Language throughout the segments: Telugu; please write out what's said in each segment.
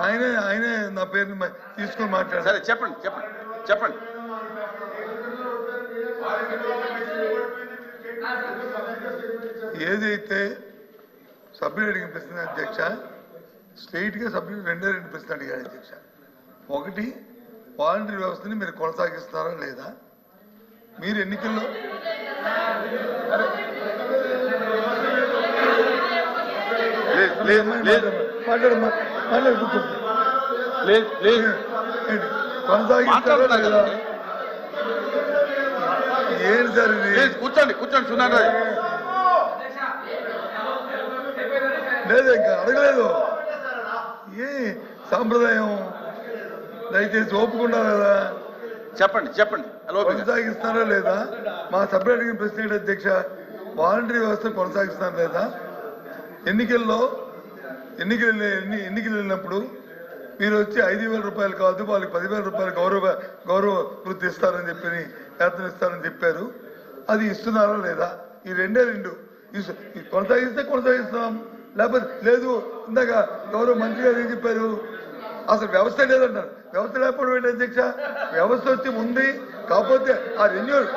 ఆయనే నా పేరుని తీసుకొని మాట్లాడారు. సరే చెప్పండి చెప్పండి చెప్పండి. ఏదైతే సభ్యులు అడిగిన ప్రశ్న అధ్యక్ష, స్ట్రైట్గా సభ్యులు రెండు ప్రశ్న అడిగారు అధ్యక్ష. ఒకటి, వాలంటరీ వ్యవస్థని మీరు కొనసాగిస్తారా లేదా? మీరు ఎన్నికల్లో కొనసాగిస్తారా లేదా? ఏంటి సార్ ఇది? కూర్చోండి కూర్చోండి. సున్నాను లేదు, ఇంకా అడగలేదు. ఏ సాంప్రదాయం, దయచేసి ఒప్పుకున్నారు కదా. చెప్పండి చెప్పండి. కొనసాగిస్తారా లేదా? మా సభ్యులు అడిగిన ప్రశ్న ఏంటి అధ్యక్ష, వాలంటరీ వ్యవస్థ కొనసాగిస్తారా లేదా? ఎన్నికలు వెళ్ళినప్పుడు మీరు వచ్చి 5,000 రూపాయలు కాదు, వాళ్ళకి 10,000 రూపాయలు గౌరవ వృత్తి ఇస్తారని చెప్పి వేతనం ఇస్తారని చెప్పారు. అది ఇస్తున్నారా లేదా? ఈ రెండే కొనసాగిస్తే కొనసాగిస్తాం, లేకపోతే లేదు. ఇందాక గౌరవ మంత్రి గారు ఏం చెప్పారు, అసలు వ్యవస్థ లేదంటారు. వ్యవస్థ లేకపోవడం ఏంటి అధ్యక్ష? వ్యవస్థ వచ్చి ఉంది, కాకపోతే ఆ రెన్యూవల్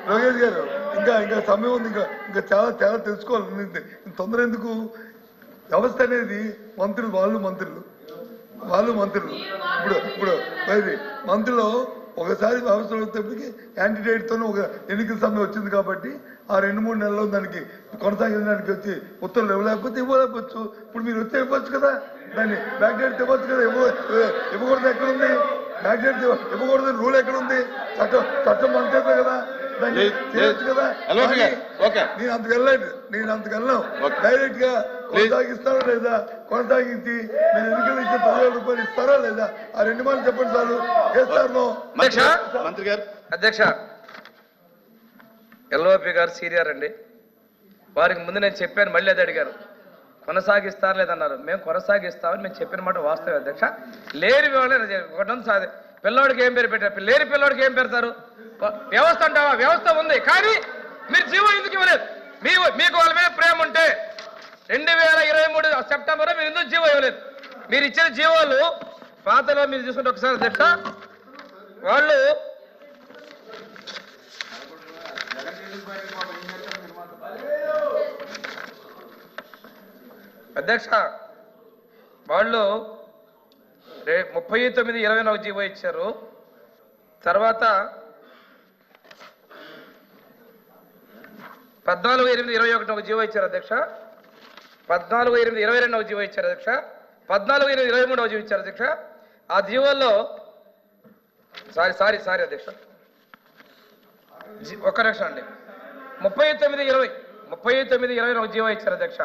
లోకేష్ గారు ఇంకా సమయం ఉంది, ఇంకా చాలా తెలుసుకోవాలి. తొందర ఎందుకు? వ్యవస్థ అనేది వాళ్ళు మంత్రులు ఇప్పుడు మంత్రులు ఒకసారి వ్యవస్థ వచ్చేప్పటికి యాంటీడేట్తో ఒక ఎన్నికల సమయం వచ్చింది కాబట్టి ఆ 2-3 నెలల్లో దానికి కొనసాగించడానికి వచ్చి ఉత్తర్వులు ఇవ్వలేకపోవచ్చు. ఇప్పుడు మీరు వచ్చి ఇవ్వచ్చు కదా, దాన్ని బ్యాక్ డేట్ ఇవ్వచ్చు కదా. ఇవ్వకూడదు ఎక్కడుంది? బ్యాక్ డేట్ ఇవ్వకూడదు రూల్ ఎక్కడుంది? చట్టం మంత్రితే కదా, దాన్ని చేయొచ్చు కదా. నేను అంతకు వెళ్ళాను. డైరెక్ట్ గా కొనసాగిస్తారా లేదా? కొనసాగించి మీరు ఎన్నికలు ఇచ్చే 10,000 రూపాయలు ఇస్తారా లేదా? ఆ 2 మాటలు చెప్పండి చాలు. చేస్తాను మంత్రి గారు. అధ్యక్ష, ఎల్ఓపి గారు సీనియర్ అండి, వారికి ముందు నేను చెప్పాను, మళ్ళీ అది అడిగారు, కొనసాగిస్తారు లేదన్నారు. మేము కొనసాగిస్తామని మేము చెప్పిన మాట వాస్తవం అధ్యక్ష. లేని ఒకటి సార్, పిల్లోడికి ఏం పేరు పెట్టారు? లేని పిల్లోడికి ఏం పెడతారు? వ్యవస్థ అంటావా? వ్యవస్థ ఉంది, కానీ మీరు జీవో ఎందుకు ఇవ్వలేదు? మీకు వాళ్ళ మీద ప్రేమ ఉంటే 2023 సెప్టెంబర్ మీరు ఎందుకు జీవో ఇవ్వలేదు? మీరు ఇచ్చిన జీవోలు పాతలో మీరు చూసుకుంటే ఒకసారి అధ్యక్ష, వాళ్ళు అధ్యక్ష 39/21 జీవో ఇచ్చారు. తర్వాత 14/8/21 ఒక జీవో ఇచ్చారు అధ్యక్ష. 14/8/22 ఒక జీవో ఇచ్చారు అధ్యక్ష. 14/8/23 ఒక జీవో ఇచ్చారు అధ్యక్ష. ఆ జీవోల్లో సారీ అధ్యక్ష, ఒక్క నిమిషం అండి. 39/20 ఒక జీవో ఇచ్చారు అధ్యక్ష.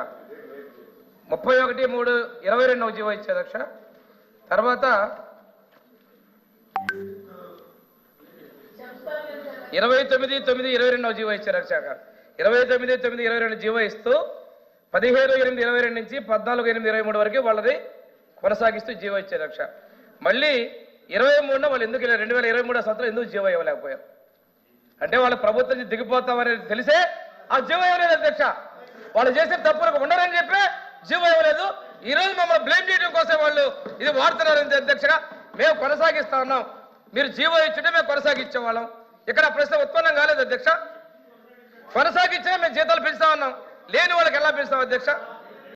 31/3/22 ఒక జీవో ఇచ్చారు అధ్యక్ష. తర్వాత 29/9/22 ఒక జీవో ఇచ్చారు అధ్యక్ష. 29/9/22 జీవో ఇస్తూ 15/8/22 నుంచి 14/8/23 వరకు వాళ్ళది కొనసాగిస్తూ జీవో ఇచ్చారు అధ్యక్ష. మళ్ళీ 23 వాళ్ళు ఎందుకు 2023 సంవత్సరం ఎందుకు జీవో ఇవ్వలేకపోయారు అంటే వాళ్ళ ప్రభుత్వం నుంచి దిగిపోతామని తెలిసే ఆ జీవో ఇవ్వలేదు అధ్యక్ష. వాళ్ళు చేసే తప్పులకు ఉండరని చెప్పి జీవో ఇవ్వలేదు. ఈ రోజు మమ్మల్ని బ్లేమ్ చేయడం కోసం వాళ్ళు ఇది వాడుతున్నారు అధ్యక్షగా. మేము కొనసాగిస్తా ఉన్నాం, మీరు జీవో ఇచ్చుంటే మేము కొనసాగించేవాళ్ళం. ఇక్కడ ప్రశ్న ఉత్పన్నం కాలేదు అధ్యక్ష. కొనసాగించినా మేము జీతాలు పెంచుతా ఉన్నాం, లేని వాళ్ళకి ఎలా పెంచుతాం అధ్యక్ష?